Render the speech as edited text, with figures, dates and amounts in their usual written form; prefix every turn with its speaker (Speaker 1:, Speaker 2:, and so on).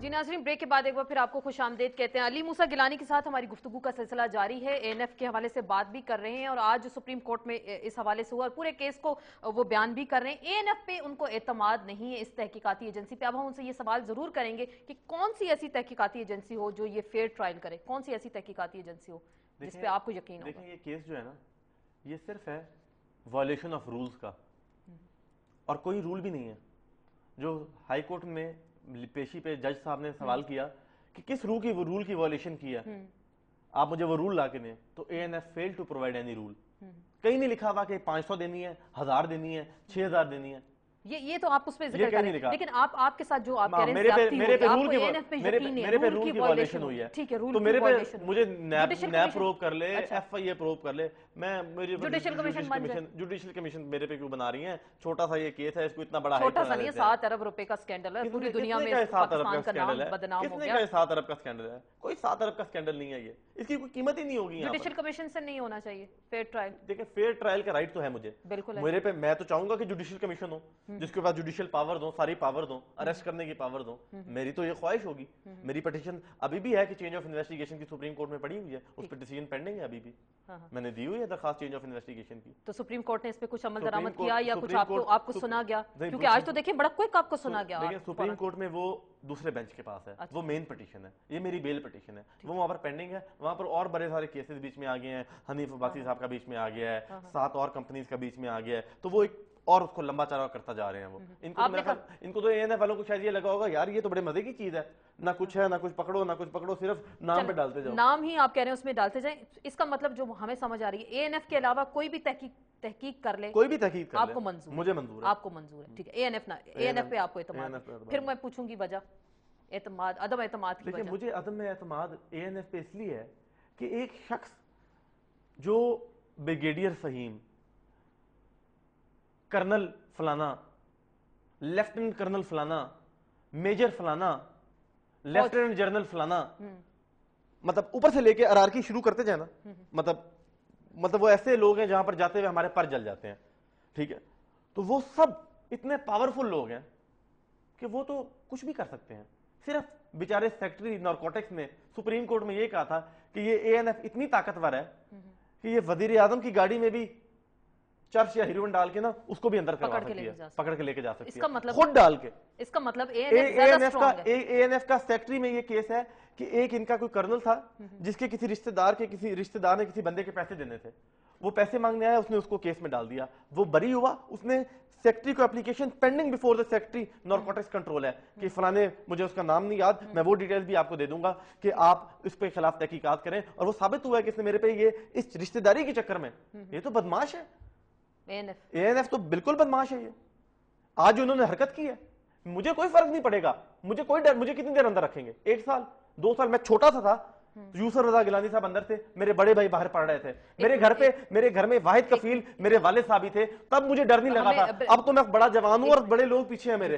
Speaker 1: जी नाज़रीन, ब्रेक के बाद एक बार फिर आपको खुश आमदेद कहते हैं। अली मूसा गिलानी के साथ हमारी गुफ्तगू का सिलसिला जारी है। एएनएफ के हवाले से बात भी कर रहे हैं और आज सुप्रीम कोर्ट में इस हवाले से हुआ और पूरे केस को वो बयान भी कर रहे हैं। एएनएफ पे उनको एतमाद नहीं है, इस तहकीकाती एजेंसी पे। अब हम उनसे ये सवाल जरूर करेंगे कि कौन सी ऐसी तहकीकाती एजेंसी हो जो ये फेयर ट्रायल करे, कौन सी ऐसी तहकीकाती एजेंसी हो जिस पे आपको यकीन हो।
Speaker 2: देखिए, ये केस जो है ना, ये सिर्फ है वायलेशन ऑफ रूल्स का, और कोई रूल भी नहीं है। जो हाई कोर्ट में पेशी पे जज साहब ने सवाल किया कि किस रूल की वायलेशन की है, आप मुझे वो रूल ला के दें, तो ANF fail to provide any rule. कहीं नहीं लिखा हुआ कि 500 देनी है, 1000 देनी है, 6000 देनी है।
Speaker 1: ये तो आप उस पे जिक्र करें, लेकिन आपके साथ जो आप कह रहे हैं
Speaker 2: मेरे पे रूल की वायलेशन हुई है,
Speaker 1: ठीक है, रूल
Speaker 2: तो मेरे पे मुझे
Speaker 1: जुडिशियल
Speaker 2: नैब प्रूव कर ले, एफआईए प्रूव कर ले, मैं मेरी
Speaker 1: जुडिशियल
Speaker 2: कमीशन मेरे पे क्यों बना रही है? छोटा सा ये केस है, इसको इतना बड़ा
Speaker 1: छोटा सा नहीं, 7 अरब रुपए का स्कैंडल है पूरी दुनिया में।
Speaker 2: 7 अरब का स्कैंडल है, किसने कहा 7 अरब का स्कैंडल है? कोई 7 अरब का स्कैंडल नहीं है, ये इसकी कोई कीमत ही नहीं होगी।
Speaker 1: जुडिशियल कमीशन से नहीं होना चाहिए फेयर ट्रायल।
Speaker 2: देखिए, फेयर ट्रायल का राइट तो है मुझे,
Speaker 1: बिल्कुल
Speaker 2: मेरे पे। मैं तो चाहूंगा कि जुडिशियल कमीशन हो, जिसके पास जुडिशियल पावर दो, सारी पावर दो, अरेस्ट करने की पावर दो। मेरी तो ये ख्वाहिश होगी। मेरी पिटीशन अभी भी है कि चेंज ऑफ इन्वेस्टिगेशन की सुप्रीम कोर्ट में पड़ी हुई है, उस पर डिसीजन पेंडिंग है अभी भी। मैंने दी हुई है दरखास्त चेंज ऑफ इन्वेस्टिगेशन की।
Speaker 1: तो सुप्रीम कोर्ट ने इस पे कुछ अमल दरामद किया या कुछ आपको सुना गया? क्योंकि आज तो देखिए बड़ा क्विक आपको सुना गया।
Speaker 2: देखिए, सुप्रीम कोर्ट में वो दूसरे बेंच के पास है, वो मेन पिटीशन है, ये मेरी बेल पिटीशन है, वो वहां पर पेंडिंग है। वहां पर और बड़े सारे केसेस बीच में आ गए हैं, हनीफ अब्बासी साहब का बीच में आ गया है, 7 और कंपनीज का बीच में आ गया है, तो वो एक और उसको लंबा चौड़ा करता जा रहे हैं वो। इनको तो एएनएफ वालों को शायद ये लगा होगा, यार ये तो बड़े मजे की चीज है, ना कुछ है, ना कुछ पकड़ो, ना कुछ पकड़ो, सिर्फ नाम पे डालते जाओ।
Speaker 1: नाम ही आप कह रहे हैं उसमें डालते जाएं। इसका मतलब जो हमें समझ आ रही है, एएनएफ के अलावा कोई भी तहकीक कर ले,
Speaker 2: कोई भी तहकीक कर
Speaker 1: आपको मंजूर?
Speaker 2: मुझे मंजूर है।
Speaker 1: आपको मंजूर है, ठीक है। एएनएफ पे आपको एतमाद है। फिर मैं पूछूंगी वजह, एतमाद, अदम एतमाद की वजह।
Speaker 2: मुझे अदम एतमाद एएनएफ पे इसलिए है कि एक शख्स जो ब्रिगेडियर फहीम, कर्नल फलाना, लेफ्टिनेंट कर्नल फलाना, मेजर फलाना, लेफ्टिनेंट जनरल फलाना, मतलब ऊपर से लेके अरारकी शुरू करते जाए ना, मतलब वो ऐसे लोग हैं जहां पर जाते हुए हमारे पर जल जाते हैं, ठीक है। तो वो सब इतने पावरफुल लोग हैं कि वो तो कुछ भी कर सकते हैं। सिर्फ बेचारे सेक्रेटरी नारकोटिक्स ने सुप्रीम कोर्ट में ये कहा था कि ये एएनएफ इतनी ताकतवर है कि ये वजीर आजम की गाड़ी में भी चर्च या हीरोइन डाल के ना उसको भी अंदर करवा सकती है, पकड़ के लेके जा सकती है, मतलब खुद डाल के।
Speaker 1: इसका मतलब एएनएफ
Speaker 2: का सेक्रेटरी में ये केस है कि एक इनका कोई कर्नल था जिसके किसी रिश्तेदार ने किसी बंदे के पैसे देने थे, वो पैसे मांगने आया, उसने उसको केस में डाल दिया, वो बरी हुआ। उसने सेक्रेटरी को application pending before the secretary narcotics control है कि फलाने, मुझे उसका नाम नहीं याद, मैं वो डिटेल्स भी आपको दे दूंगा कि आप इस पे खिलाफ तहकीकात करें। और वो साबित हुआ है कि इसने मेरे पे ये इस रिश्तेदारी के चक्कर में, ये तो बदमाश है। एएनएफ तो बिल्कुल बदमाश है। ये आज उन्होंने हरकत की है, मुझे कोई फर्क नहीं पड़ेगा, मुझे कोई डर, मुझे कितनी देर अंदर रखेंगे? 1 साल 2 साल? मैं छोटा सा था, यूसुफ रजा गिलानी साहब अंदर थे, मेरे बड़े भाई बाहर पढ़ रहे थे, मेरे घर में वाहिद कफील मेरे वालिद साहब ही थे, तब मुझे डर नहीं लगा था। अब तो मैं बड़ा जवान हूं और बड़े लोग पीछे हैं मेरे।